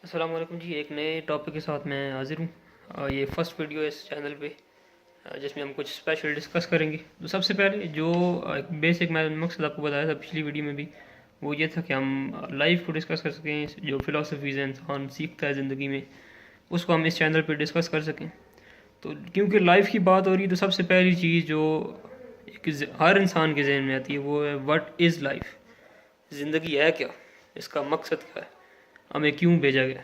السلام علیکم جی، ایک نئے ٹاپک کے ساتھ میں حاضر ہوں۔ یہ فرسٹ ویڈیو ہے اس چینل پہ، جس میں ہم کچھ اسپیشل ڈسکس کریں گے۔ تو سب سے پہلے جو ایک بیسک میں مقصد آپ کو بتایا تھا پچھلی ویڈیو میں بھی، وہ یہ تھا کہ ہم لائف کو ڈسکس کر سکیں، جو فلاسفیز ہیں انسان سیکھتا ہے زندگی میں، اس کو ہم اس چینل پہ ڈسکس کر سکیں۔ تو کیونکہ لائف کی بات ہو رہی ہے تو سب سے پہلی چیز جو ہر انسان کے ذہن میں آتی ہے وہ ہے واٹ از لائف، زندگی ہے کیا، اس کا مقصد کیا ہے، ہمیں کیوں بھیجا گیا۔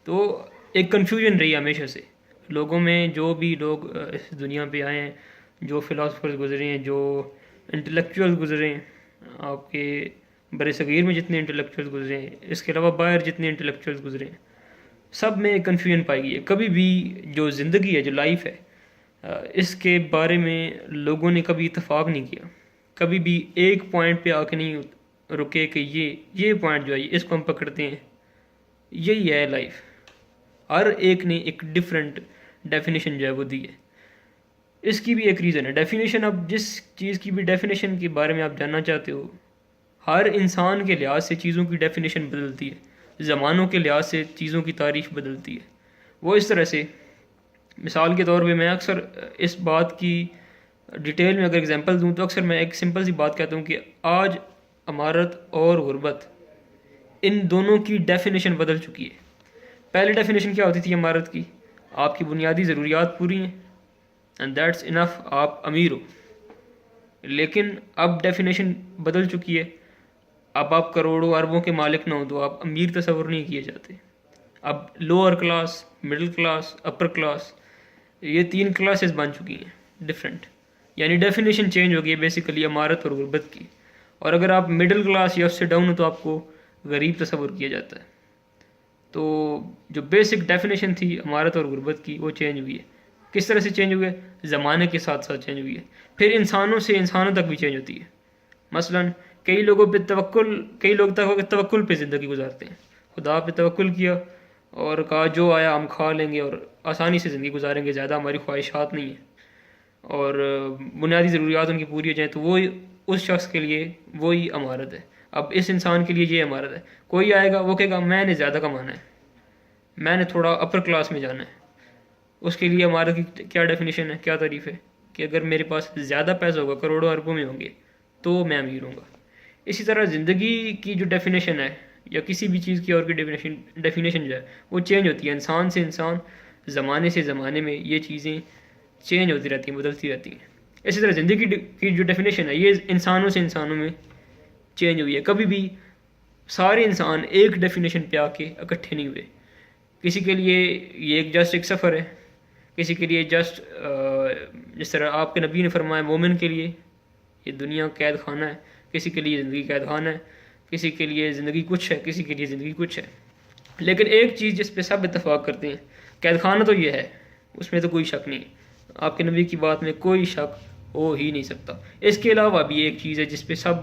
تو ایک کنفیوژن رہی ہمیشہ سے لوگوں میں، جو بھی لوگ اس دنیا پہ آئے ہیں، جو فلاسفرز گزرے ہیں، جو انٹلیکچوئل گزرے ہیں، آپ کے بر صغیر میں جتنے انٹلیکچوئل گزرے ہیں، اس کے علاوہ باہر جتنے انٹلیکچوئل گزرے ہیں، سب میں ایک کنفیوژن پائی گئی ہے۔ کبھی بھی جو زندگی ہے، جو لائف ہے، اس کے بارے میں لوگوں نے کبھی اتفاق نہیں کیا، کبھی بھی ایک پوائنٹ پہ آ کے نہیں رکے کہ یہ پوائنٹ جو ہے اس کو ہم پکڑتے ہیں، یہی ہے لائف۔ ہر ایک نے ایک ڈفرینٹ ڈیفینیشن جو ہے وہ دی ہے۔ اس کی بھی ایک ریزن ہے ڈیفینیشن۔ اب جس چیز کی بھی ڈیفینیشن کے بارے میں آپ جاننا چاہتے ہو، ہر انسان کے لحاظ سے چیزوں کی ڈیفینیشن بدلتی ہے، زمانوں کے لحاظ سے چیزوں کی تعریف بدلتی ہے۔ وہ اس طرح سے، مثال کے طور پہ میں اکثر اس بات کی ڈیٹیل میں اگر اگزامپل دوں تو اکثر میں ایک سمپل سی بات کہتا ہوں کہ آج امارت اور غربت، ان دونوں کی ڈیفینیشن بدل چکی ہے۔ پہلے ڈیفینیشن کیا ہوتی تھی امارت کی؟ آپ کی بنیادی ضروریات پوری ہیں اینڈ دیٹس انف، آپ امیر ہو۔ لیکن اب ڈیفینیشن بدل چکی ہے، اب آپ کروڑوں اربوں کے مالک نہ ہو تو آپ امیر تصور نہیں کیے جاتے۔ اب lower class, middle class, upper class, یہ تین کلاسز بن چکی ہیں ڈفرینٹ، یعنی ڈیفینیشن چینج ہو گئی ہے بیسیکلی امارت اور غربت کی۔ اور اگر آپ مڈل کلاس یا اس سے ڈاؤن ہو تو آپ کو غریب تصور کیا جاتا ہے۔ تو جو بیسک ڈیفینیشن تھی امارت اور غربت کی، وہ چینج ہوئی ہے۔ کس طرح سے چینج ہوئی ہے؟ زمانے کے ساتھ ساتھ چینج ہوئی ہے۔ پھر انسانوں سے انسانوں تک بھی چینج ہوتی ہے۔ مثلا کئی لوگ توکل پہ زندگی گزارتے ہیں، خدا پہ توکل کیا اور کہا جو آیا ہم کھا لیں گے اور آسانی سے زندگی گزاریں گے، زیادہ ہماری خواہشات نہیں ہیں، اور بنیادی ضروریات ان کی پوری ہو جائیں، تو وہ اس شخص کے لیے وہی امارت ہے۔ اب اس انسان کے لیے یہ امارت ہے۔ کوئی آئے گا وہ کہے گا میں نے زیادہ کمانا ہے، میں نے تھوڑا اپر کلاس میں جانا ہے، اس کے لیے امارت کی کیا ڈیفینیشن ہے، کیا تعریف ہے کہ اگر میرے پاس زیادہ پیسہ ہوگا، کروڑوں اربوں میں ہوں گے، تو میں امیر ہوں گا۔ اسی طرح زندگی کی جو ڈیفینیشن ہے یا کسی بھی چیز کی اور کی ڈیفینیشن جو ہے وہ چینج ہوتی ہے، انسان سے انسان، زمانے سے زمانے میں یہ چیزیں چینج ہوتی رہتی ہیں، بدلتی رہتی ہیں۔ اسی طرح زندگی کی جو ڈیفینیشن ہے یہ انسانوں سے انسانوں میں چینج ہوئی ہے۔ کبھی بھی سارے انسان ایک ڈیفینیشن پہ آ کے اکٹھے نہیں ہوئے۔ کسی کے لیے یہ ایک سفر ہے، کسی کے لیے جس طرح آپ کے نبی نے فرمایا مومن کے لیے یہ دنیا قید خانہ ہے، کسی کے لیے زندگی قید خانہ ہے، کسی کے لیے زندگی کچھ ہے، کسی کے لیے زندگی کچھ ہے۔ لیکن ایک چیز جس پہ سب اتفاق کرتے ہیں، قید خانہ تو یہ ہے، اس میں تو کوئی شک نہیں، آپ کے نبی کی بات میں کوئی شک ہو ہی نہیں سکتا۔ اس کے علاوہ بھی ایک چیز ہے جس پہ سب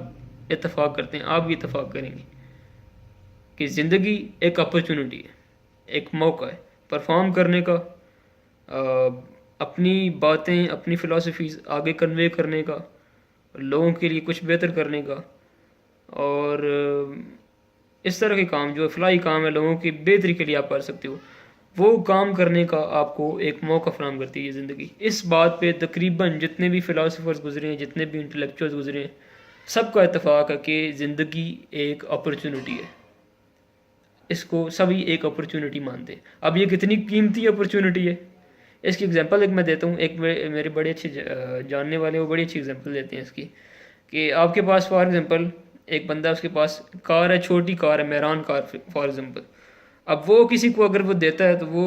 اتفاق کرتے ہیں، آپ بھی اتفاق کریں گے کہ زندگی ایک اپرچونٹی ہے، ایک موقع ہے پرفارم کرنے کا، اپنی باتیں، اپنی فلاسفیز آگے کنوے کرنے کا، لوگوں کے لیے کچھ بہتر کرنے کا، اور اس طرح کے کام جو فلاحی کام ہے لوگوں کی بہتری کے لیے آپ کر سکتے ہو، وہ کام کرنے کا آپ کو ایک موقع فراہم کرتی ہے یہ زندگی۔ اس بات پہ تقریباً جتنے بھی فلاسفرز گزرے ہیں، جتنے بھی انٹلیکچوئلز گزرے ہیں، سب کا اتفاق ہے کہ زندگی ایک اپرچونٹی ہے، اس کو سبھی ایک اپرچونٹی مانتے ہیں۔ اب یہ کتنی قیمتی اپرچونٹی ہے، اس کی اگزامپل ایک میں دیتا ہوں۔ ایک میرے بڑے اچھے جاننے والے وہ بڑی اچھی اگزامپل دیتے ہیں اس کی، کہ آپ کے پاس فار ایگزامپل ایک بندہ، اس کے پاس کار ہے، چھوٹی کار ہے، میران کار فار ایگزامپل۔ اب وہ کسی کو اگر وہ دیتا ہے تو وہ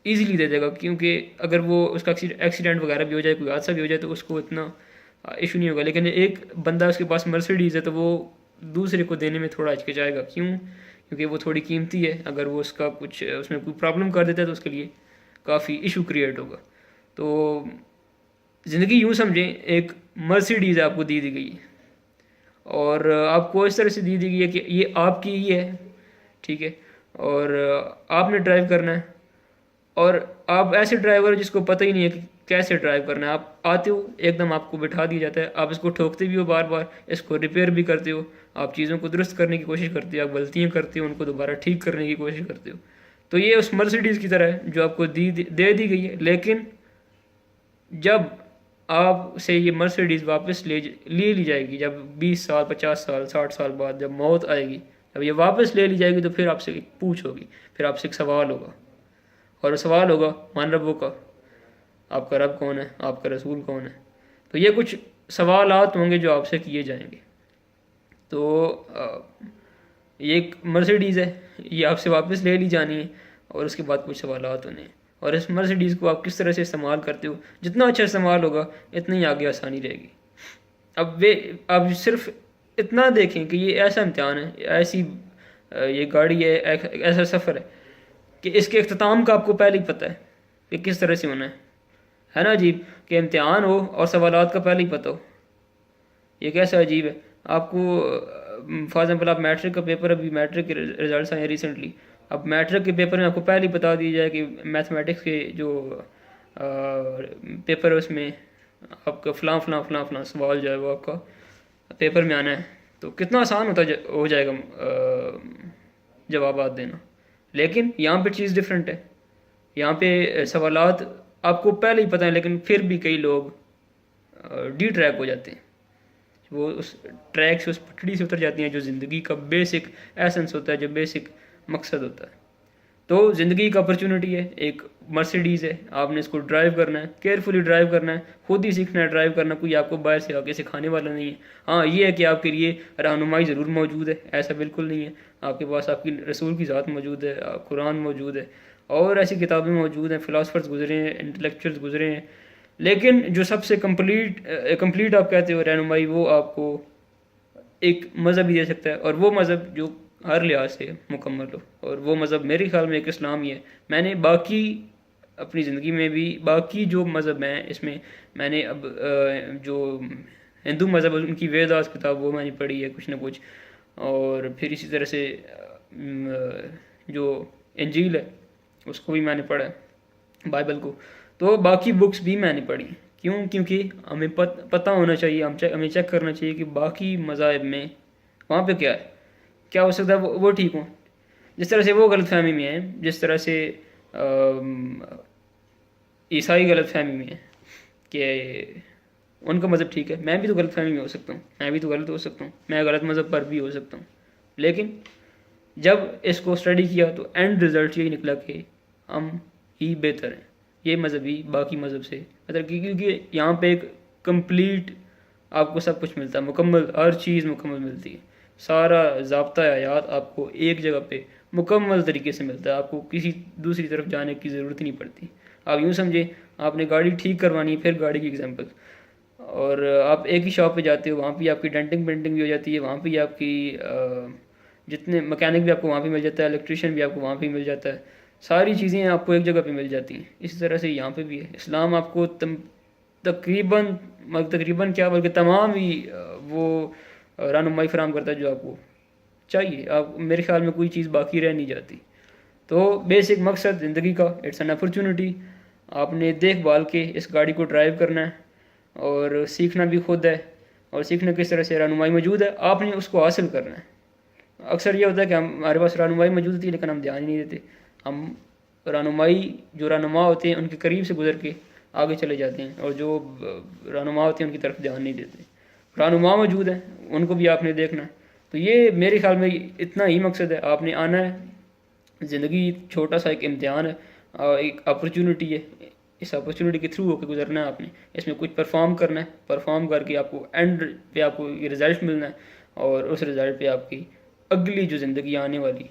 ایزیلی دے دے گا، کیونکہ اگر وہ اس کا ایکسیڈنٹ وغیرہ بھی ہو جائے، کوئی حادثہ بھی ہو جائے تو اس کو اتنا ایشو نہیں ہوگا۔ لیکن ایک بندہ اس کے پاس مرسیڈیز ہے تو وہ دوسرے کو دینے میں تھوڑا ہچکچائے گا، کیوں؟ کیونکہ وہ تھوڑی قیمتی ہے، اگر وہ اس میں کوئی پرابلم کر دیتا ہے تو اس کے لیے کافی ایشو کریٹ ہوگا۔ تو زندگی یوں سمجھیں ایک مرسیڈیز آپ کو دی گئی ہے، اور آپ کو اس طرح سے دی گئی ہے کہ یہ آپ کی ہی ہے، ٹھیک ہے، اور آپ نے ڈرائیو کرنا ہے، اور آپ ایسے ڈرائیور جس کو پتہ ہی نہیں ہے کہ کیسے ڈرائیو کرنا ہے. آپ آتے ہو ایک دم آپ کو بٹھا دیا جاتا ہے, آپ اس کو ٹھوکتے بھی ہو بار بار, اس کو ریپیئر بھی کرتے ہو, آپ چیزوں کو درست کرنے کی کوشش کرتے ہو, آپ غلطیاں کرتے ہو ان کو دوبارہ ٹھیک کرنے کی کوشش کرتے ہو. تو یہ اس مرسیڈیز کی طرح ہے جو آپ کو دے دی گئی ہے, لیکن جب آپ سے یہ مرسیڈیز واپس لے لی جائے گی, جب 20 سال 50 سال 60 سال بعد جب موت آئے گی, جب یہ واپس لے لی جائے گی, تو پھر آپ سے ایک پوچھ ہوگی, پھر آپ سے ایک سوال ہوگا, اور وہ سوال ہوگا من ربوں کا, آپ کا رب کون ہے, آپ کا رسول کون ہے. تو یہ کچھ سوالات ہوں گے جو آپ سے کیے جائیں گے. تو یہ ایک مرسیڈیز ہے, یہ آپ سے واپس لے لی جانی ہے, اور اس کے بعد کچھ سوالات ہونے ہیں. اور اس مرسیڈیز کو آپ کس طرح سے استعمال کرتے ہو, جتنا اچھا استعمال ہوگا اتنی ہی آگے آسانی رہے گی. اب صرف اتنا دیکھیں کہ یہ ایسا امتحان ہے, یہ گاڑی ہے, ایسا سفر ہے کہ اس کے اختتام کا آپ کو پہلے ہی پتہ ہے کہ کس طرح سے ہونا ہے نا عجیب, کہ امتحان ہو اور سوالات کا پہلے ہی پتہ ہو. یہ کیسا عجیب ہے. آپ کو فار ایگزامپل آپ میٹرک کا پیپر, ابھی میٹرک کے رزلٹس آئے ہیں ریسنٹلی, اب میٹرک کے پیپر میں آپ کو پہلے ہی بتا دیا جائے کہ میتھمیٹکس کے جو پیپر ہے اس میں آپ کا فلاں فلاں فلاں فلاں سوال جو ہے وہ آپ کا پیپر میں آنا ہے. تو کتنا آسان ہو جائے گا جوابات دینا. لیکن یہاں پہ چیز ڈفرینٹ ہے, یہاں پہ سوالات آپ کو پہلے ہی پتہ ہے, لیکن پھر بھی کئی لوگ ڈی ٹریک ہو جاتے ہیں, وہ اس ٹریک سے, اس پٹڑی سے اتر جاتی ہیں جو زندگی کا بیسک ایسنس ہوتا ہے, جو بیسک مقصد ہوتا ہے. تو زندگی کا اپرچونٹی ہے, ایک مرسیڈیز ہے, آپ نے اس کو ڈرائیو کرنا ہے, کیئرفلی ڈرائیو کرنا ہے, خود ہی سیکھنا ہے ڈرائیو کرنا, کوئی آپ کو باہر سے آگے سکھانے والا نہیں ہے. ہاں یہ ہے کہ آپ کے لیے رہنمائی ضرور موجود ہے, ایسا بالکل نہیں ہے. آپ کے پاس آپ کی رسول کی ذات موجود ہے, قرآن موجود ہے, اور ایسی کتابیں موجود ہیں, فلاسفرز گزرے ہیں, انٹلیکچوئلز گزرے ہیں. لیکن جو سب سے کمپلیٹ آپ کہتے ہو رہنمائی, وہ آپ کو ایک مذہب ہی دے سکتا ہے, اور وہ مذہب جو ہر لحاظ سے مکمل ہو. اور وہ مذہب میرے خیال میں ایک اسلام ہی ہے. میں نے باقی اپنی زندگی میں بھی باقی جو مذہب ہیں اس میں میں نے اب جو ہندو مذہب ان کی ویداس کتاب وہ میں نے پڑھی ہے کچھ نہ کچھ, اور پھر اسی طرح سے جو انجیل ہے اس کو بھی میں نے پڑھا ہے, بائبل کو. تو باقی بکس بھی میں نے پڑھی. کیونکہ ہمیں پتہ ہونا چاہیے, ہمیں چیک کرنا چاہیے کہ باقی مذاہب میں وہاں پہ کیا ہو سکتا ہے وہ ٹھیک ہوں. جس طرح سے وہ غلط فہمی میں ہیں, جس طرح سے عیسائی غلط فہمی میں ہیں کہ ان کا مذہب ٹھیک ہے, میں بھی تو غلط فہمی میں ہو سکتا ہوں, میں بھی تو غلط ہو سکتا ہوں, میں غلط مذہب پر بھی ہو سکتا ہوں. لیکن جب اس کو اسٹڈی کیا تو اینڈ رزلٹ یہی نکلا کہ ہم ہی بہتر ہیں, یہ مذہبی باقی مذہب سے, مطلب کیونکہ یہاں پہ ایک کمپلیٹ آپ کو سب کچھ ملتا ہے, مکمل ہر چیز مکمل ملتی ہے. سارا ضابطہ حیات آپ کو ایک جگہ پہ مکمل طریقے سے ملتا ہے, آپ کو کسی دوسری طرف جانے کی ضرورت نہیں پڑتی. آپ یوں سمجھیں, آپ نے گاڑی ٹھیک کروانی ہے, پھر گاڑی کی ایگزامپل, اور آپ ایک ہی شاپ پہ جاتے ہو, وہاں پہ آپ کی ڈینٹنگ پینٹنگ بھی ہو جاتی ہے, وہاں پہ آپ کی جتنے مکینک بھی آپ کو وہاں پہ مل جاتا ہے, الیکٹریشین بھی آپ کو وہاں پہ مل جاتا ہے, ساری چیزیں آپ کو ایک جگہ پہ مل جاتی ہیں. اسی طرح سے یہاں پہ بھی ہے. اسلام آپ کو تقریباً کیا بلکہ تمام ہی وہ رہنمائی فراہم کرتا ہے جو آپ کو چاہیے. آپ میرے خیال میں کوئی چیز باقی رہ نہیں جاتی. تو بیسک مقصد زندگی کا, اٹس این اپرچونٹی. آپ نے دیکھ بھال کے اس گاڑی کو ڈرائیو کرنا ہے, اور سیکھنا بھی خود ہے, اور سیکھنے کس طرح سے رہنمائی موجود ہے, آپ نے اس کو حاصل کرنا ہے. اکثر یہ ہوتا ہے کہ ہمارے پاس رہنمائی موجود ہوتی ہے لیکن ہم دھیان ہی نہیں دیتے. ہم جو رہنما ہوتے ہیں ان کے قریب سے گزر کے آگے چلے جاتے ہیں, اور جو رہنما ہوتے ہیں ان کی طرف دھیان نہیں دیتے. رہنما موجود ہیں, ان کو بھی آپ نے دیکھنا ہے. تو یہ میرے خیال میں اتنا ہی مقصد ہے. آپ نے آنا ہے, زندگی چھوٹا سا ایک امتحان ہے, ایک اپرچونٹی ہے, اس اپرچونٹی کے تھرو ہو کے گزرنا ہے آپ نے. اس میں کچھ پرفارم کرنا ہے, پرفارم کر کے آپ کو اینڈ پہ آپ کو یہ رزلٹ ملنا ہے, اور اس رزلٹ پہ آپ کی اگلی جو زندگی آنے والی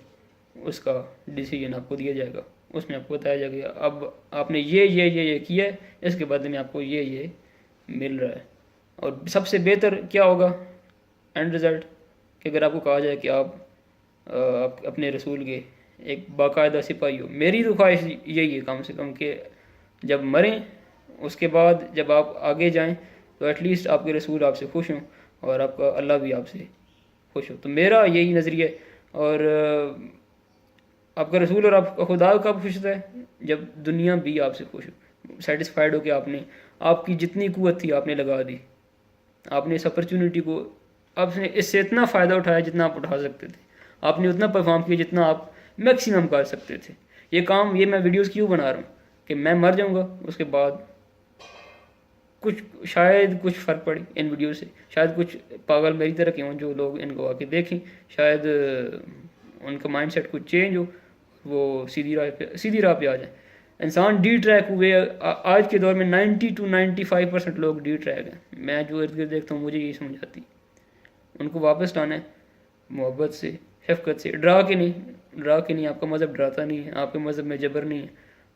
اس کا ڈیسیجن آپ کو دیا جائے گا. اس میں آپ کو بتایا جائے گا اب آپ نے یہ کیا ہے, اس کے بدلے میں آپ کو یہ مل رہا ہے. اور سب سے بہتر کیا ہوگا اینڈ رزلٹ, کہ اگر آپ کو کہا جائے کہ آپ اپنے رسول کے ایک باقاعدہ سپاہی ہو. میری تو خواہش یہی ہے کم سے کم کہ جب مریں اس کے بعد جب آپ آگے جائیں تو ایٹ لیسٹ آپ کے رسول آپ سے خوش ہوں, اور آپ کا اللہ بھی آپ سے خوش ہو. تو میرا یہی نظریہ ہے. اور آپ کا رسول اور آپ کا خدا کب خوش ہوتا ہے؟ جب دنیا بھی آپ سے خوش ہو. سیٹسفائڈ ہو کہ آپ کی جتنی قوت تھی آپ نے لگا دی، آپ نے اس اپرچونٹی کو، آپ نے اس سے اتنا فائدہ اٹھایا جتنا آپ اٹھا سکتے تھے، آپ نے اتنا پرفارم کیا جتنا آپ میکسیمم کر سکتے تھے. یہ میں ویڈیوز کیوں بنا رہا ہوں کہ میں مر جاؤں گا اس کے بعد شاید کچھ فرق پڑے ان ویڈیو سے، شاید کچھ پاگل میری طرح کے ہوں جو لوگ ان کو آ کے دیکھیں، شاید ان کا مائنڈ سیٹ کچھ چینج ہو، وہ سیدھی راہ پہ آ جائیں. انسان ڈی ٹریک ہوئے آج کے دور میں 90 to 95% لوگ ڈی ٹریک ہیں. میں جو ارد گرد دیکھتا ہوں مجھے یہی سمجھ آتی. ان کو واپس لانا ہے محبت سے، شفقت سے، ڈرا کے نہیں. آپ کا مذہب ڈراتا نہیں ہے، آپ کے مذہب میں جبر نہیں ہے،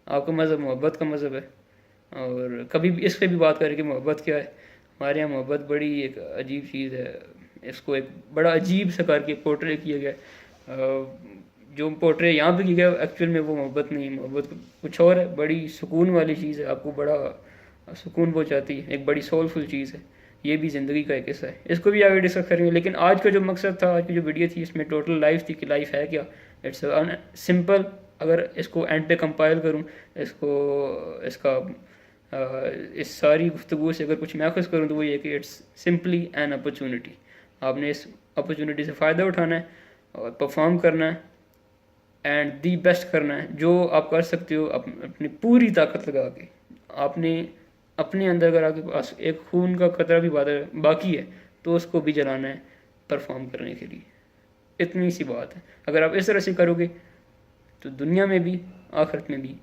آپ کا مذہب محبت کا مذہب ہے. اور کبھی بھی اس پہ بھی بات کریں کہ محبت کیا ہے. ہمارے یہاں محبت بڑی ایک عجیب چیز ہے، اس کو ایک بڑا عجیب سا کر کے پورٹرے کیا گیا. جو پورٹرے یہاں پہ کیا گیا ایکچوئل میں وہ محبت نہیں، محبت کچھ اور ہے، بڑی سکون والی چیز ہے، آپ کو بڑا سکون پہنچاتی ہے، ایک بڑی سولفل چیز ہے. یہ بھی زندگی کا ایک حصہ ہے، اس کو بھی آگے ڈسکس کریں گے. لیکن آج کا جو مقصد تھا، آج کی جو ویڈیو تھی، اس میں ٹوٹل لائف تھی کہ لائف ہے کیا. It's simple. اگر اس کو اینڈ پہ کمپائل کروں، اس ساری گفتگو سے اگر کچھ میخذ کروں تو وہ یہ کہ اٹس سمپلی این اپرچونٹی. آپ نے اس اپرچونٹی سے فائدہ اٹھانا ہے اور پرفارم کرنا ہے اینڈ دی بیسٹ کرنا ہے جو آپ کر سکتے ہو اپنی پوری طاقت لگا کے. آپ نے اپنے اندر اگر آپ کے پاس ایک خون کا قطرہ بھی باقی ہے تو اس کو بھی جلانا ہے پرفارم کرنے کے لیے. اتنی سی بات ہے. اگر آپ اس طرح سے کرو گے تو دنیا میں بھی آخرت میں بھی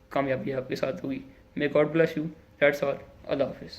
کامیابی آپ کے ساتھ ہوگی. May God bless you. That's all. Allah Hafiz.